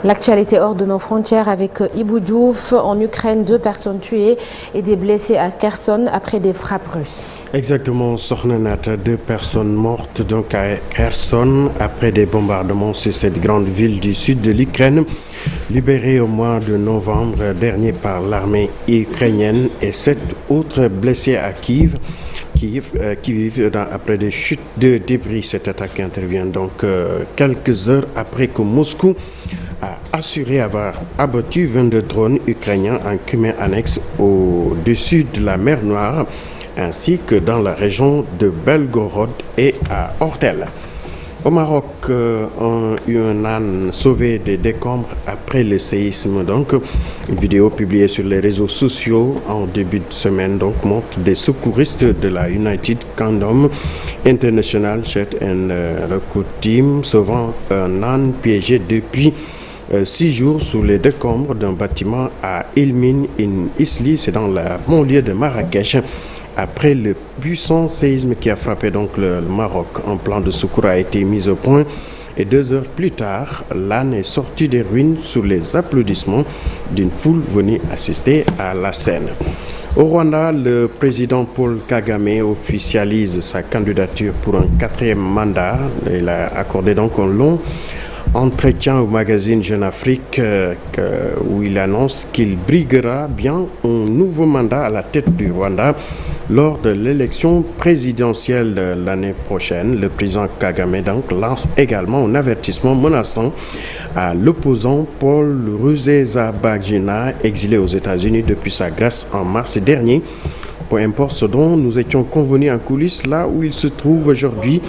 L'actualité hors de nos frontières avec Ibou Diouf. En Ukraine, 2 personnes tuées et des blessés à Kherson après des frappes russes. Exactement, Sokhna Nata, 2 personnes mortes donc à Kherson après des bombardements sur cette grande ville du sud de l'Ukraine, libérée au mois de novembre dernier par l'armée ukrainienne, et 7 autres blessés à Kiev qui vivent après des chutes de débris. Cette attaque intervient donc quelques heures après que Moscou a assuré avoir abattu 22 drones ukrainiens en Crimée annexe au-dessus de la mer Noire, ainsi que dans la région de Belgorod et à Ortel. Au Maroc, un âne sauvé des décombres après le séisme. Donc, une vidéo publiée sur les réseaux sociaux en début de semaine montre des secouristes de la United Kingdom International Search and Rescue Team sauvant un âne piégé depuis 6 jours sous les décombres d'un bâtiment à Ilmin in Isli, c'est dans la banlieue de Marrakech, après le puissant séisme qui a frappé donc le Maroc. Un plan de secours a été mis au point et 2 heures plus tard, l'âne est sorti des ruines sous les applaudissements d'une foule venue assister à la scène. Au Rwanda, le président Paul Kagame officialise sa candidature pour un 4e mandat. Il a accordé donc un long entretien au magazine Jeune Afrique où il annonce qu'il briguera bien un nouveau mandat à la tête du Rwanda lors de l'élection présidentielle de l'année prochaine. Le président Kagame lance également un avertissement menaçant à l'opposant Paul Rusesabagina, exilé aux États-Unis depuis sa grâce en mars dernier. Peu importe ce dont nous étions convenus en coulisses, là où il se trouve aujourd'hui,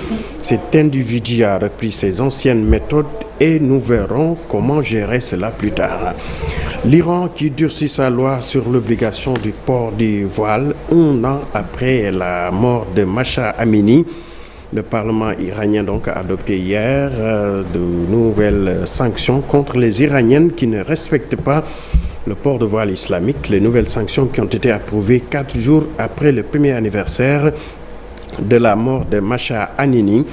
cet individu a repris ses anciennes méthodes et nous verrons comment gérer cela plus tard. L'Iran qui durcit sa loi sur l'obligation du port du voile 1 an après la mort de Mahsa Amini. Le Parlement iranien a adopté hier de nouvelles sanctions contre les Iraniennes qui ne respectent pas le port de voile islamique. Les nouvelles sanctions qui ont été approuvées 4 jours après le premier anniversaire de la mort de Mahsa Amini.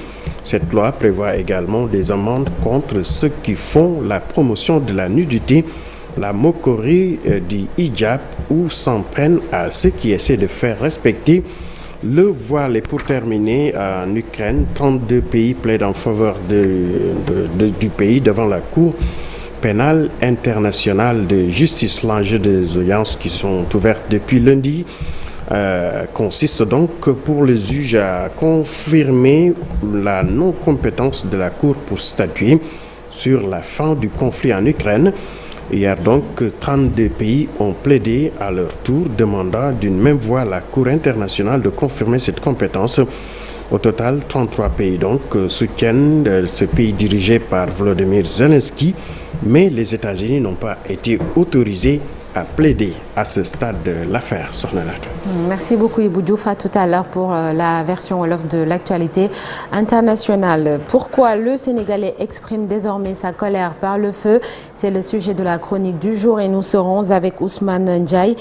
Cette loi prévoit également des amendes contre ceux qui font la promotion de la nudité, la moquerie du hijab ou s'en prennent à ceux qui essaient de faire respecter le voile. Et pour terminer, en Ukraine, 32 pays plaident en faveur du pays devant la Cour pénale internationale de justice. L'enjeu des audiences qui sont ouvertes depuis lundi consiste donc pour les juges à confirmer la non-compétence de la Cour pour statuer sur la fin du conflit en Ukraine. Hier 32 pays ont plaidé à leur tour, demandant d'une même voix à la Cour internationale de confirmer cette compétence. Au total, 33 pays soutiennent ce pays dirigé par Volodymyr Zelensky, mais les États-Unis n'ont pas été autorisés à plaider à ce stade de l'affaire. Merci beaucoup Ibou Diouf. À tout à l'heure pour la version Wolof de l'actualité internationale. Pourquoi le Sénégalais exprime désormais sa colère par le feu? C'est le sujet de la chronique du jour et nous serons avec Ousmane Ndiaye.